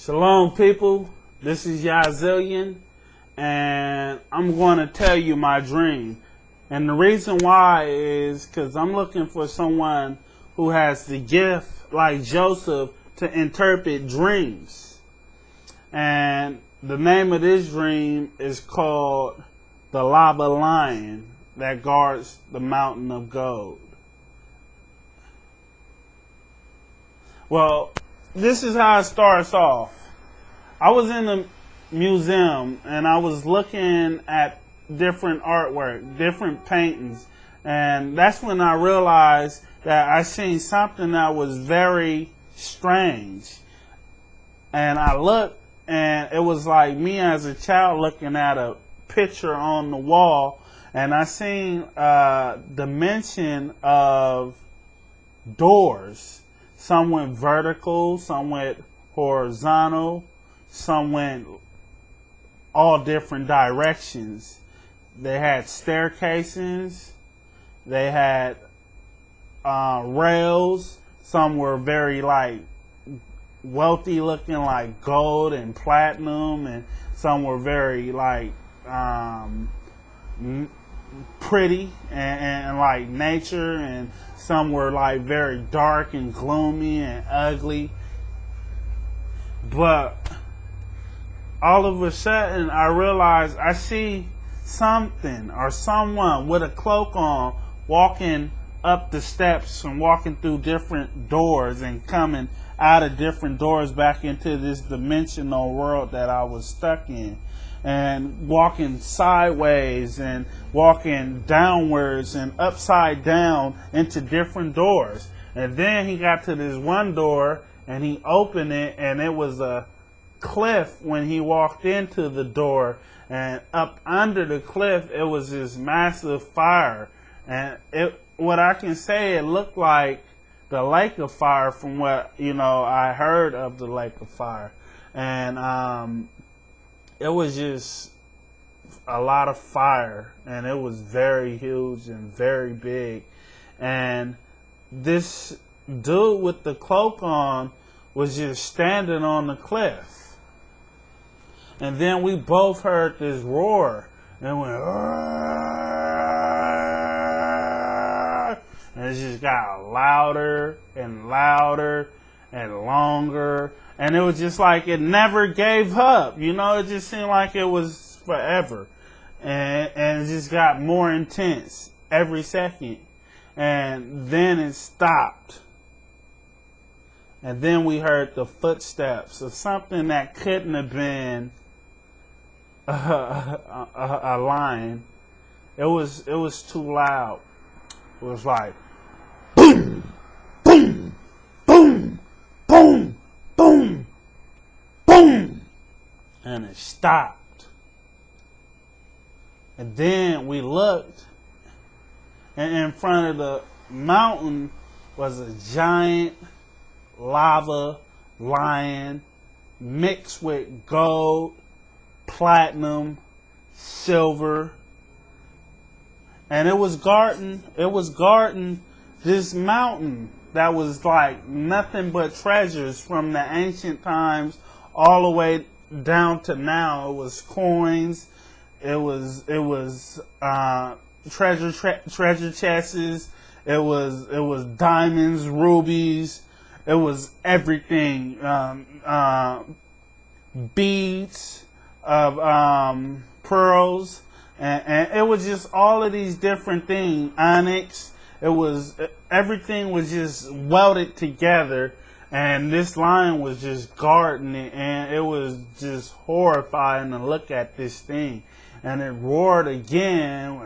Shalom, people. This is Yazillion, and I'm going to tell you my dream. And the reason why is because I'm looking for someone who has the gift, like Joseph, to interpret dreams. And the name of this dream is called the Lava Lion that guards the mountain of gold. Well, this is how it starts off. I was in a museum and I was looking at different artwork, different paintings, and that's when I realized that I seen something that was very strange. And I looked, and it was like me as a child looking at a picture on the wall, and I seen a dimension of doors. Some went vertical, some went horizontal, some went all different directions. They had staircases, they had rails. Some were very like wealthy looking, like gold and platinum, and some were very like pretty and like nature, and some were like very dark and gloomy and ugly. But all of a sudden I realized I see something or someone with a cloak on walking up the steps and walking through different doors and coming out of different doors back into this dimensional world that I was stuck in, and walking sideways and walking downwards and upside down into different doors. And then he got to this one door and he opened it, and it was a cliff when he walked into the door, and up under the cliff it was this massive fire, and what I can say, it looked like the lake of fire from what I heard of the lake of fire. And it was just a lot of fire, and it was very huge and very big. And this dude with the cloak on was just standing on the cliff. And then we both heard this roar, and went, and it just got louder and louder and longer. And it was just like it never gave up. It just seemed like it was forever. And it just got more intense every second. And then it stopped. And then we heard the footsteps of something that couldn't have been a lion. It was too loud. It was like boom, boom, boom, boom, boom, boom, and it stopped. And then we looked, and in front of the mountain was a giant lava lion mixed with gold, platinum, silver, and it was guarding this mountain that was like nothing but treasures from the ancient times all the way down to now. It was coins, it was treasure chests, it was diamonds, rubies, it was everything, beads of pearls, and it was just all of these different things, onyx. Everything was just welded together, and this lion was just guarding it, and it was just horrifying to look at this thing. And it roared again,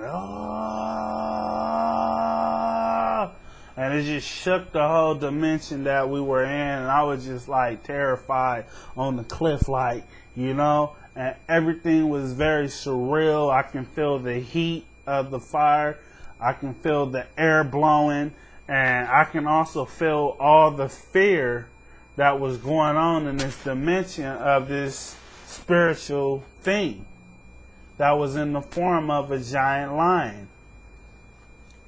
and it just shook the whole dimension that we were in, and I was just like terrified on the cliff, and everything was very surreal. I can feel the heat of the fire. I can feel the air blowing, and I can also feel all the fear that was going on in this dimension of this spiritual thing that was in the form of a giant lion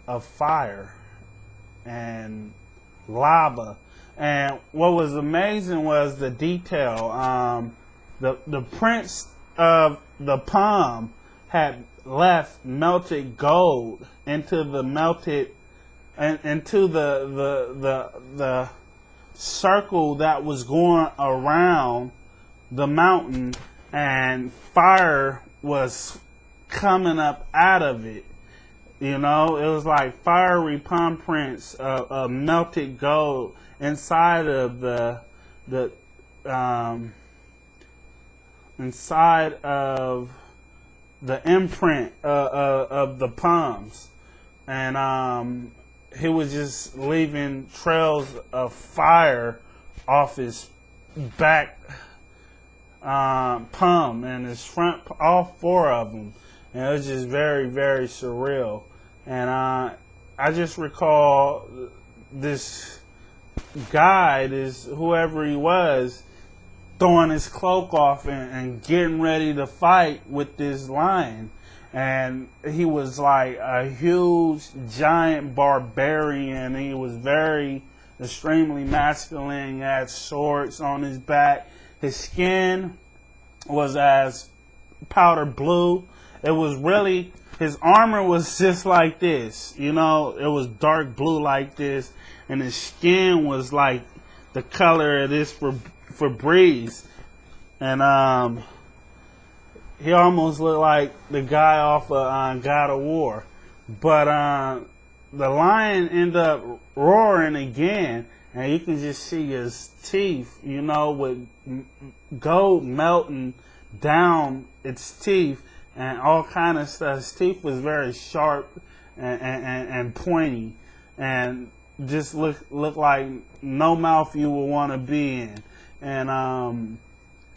of fire and lava. And what was amazing was the detail. The prince of the palm had left melted gold into the melted and into the circle that was going around the mountain, and fire was coming up out of it. You know, it was like fiery palm prints of melted gold inside of the imprint of the palms, and he was just leaving trails of fire off his back palm and his front, all four of them, and it was just very, very surreal. And I just recall this guy, this whoever he was, throwing his cloak off and getting ready to fight with this lion. And he was like a huge, giant barbarian. He was very, extremely masculine. He had swords on his back. His skin was as powder blue. It was really, his armor was just like this. You know, it was dark blue like this. And his skin was like the color of this Febreze. And he almost looked like the guy off of God of War. But the lion ended up roaring again, and you can just see his teeth, you know, with gold melting down its teeth and all kind of stuff. His teeth was very sharp and pointy, and just look like no mouth you would want to be in. And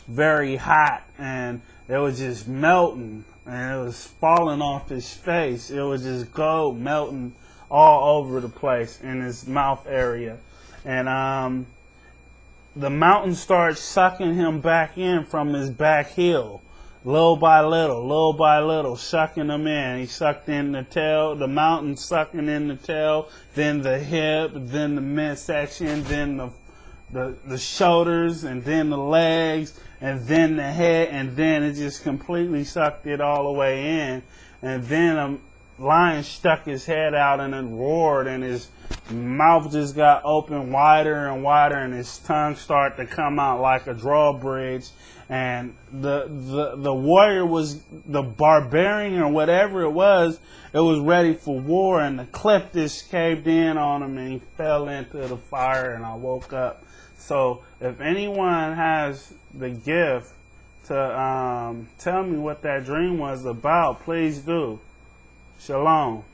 very hot, and it was just melting, and it was falling off his face. It was just gold melting all over the place in his mouth area. And the mountain started sucking him back in from his back heel, little by little, sucking him in. He sucked in the tail, the mountain sucking in the tail, then the hip, then the midsection, then the shoulders, and then the legs, and then the head, and then it just completely sucked it all the way in. And then a lion stuck his head out and it roared, and his mouth just got open wider and wider, and his tongue started to come out like a drawbridge. And the warrior was, the barbarian or whatever it was ready for war, and the cliff just caved in on him, and he fell into the fire, and I woke up. So if anyone has the gift to tell me what that dream was about, please do. Shalom.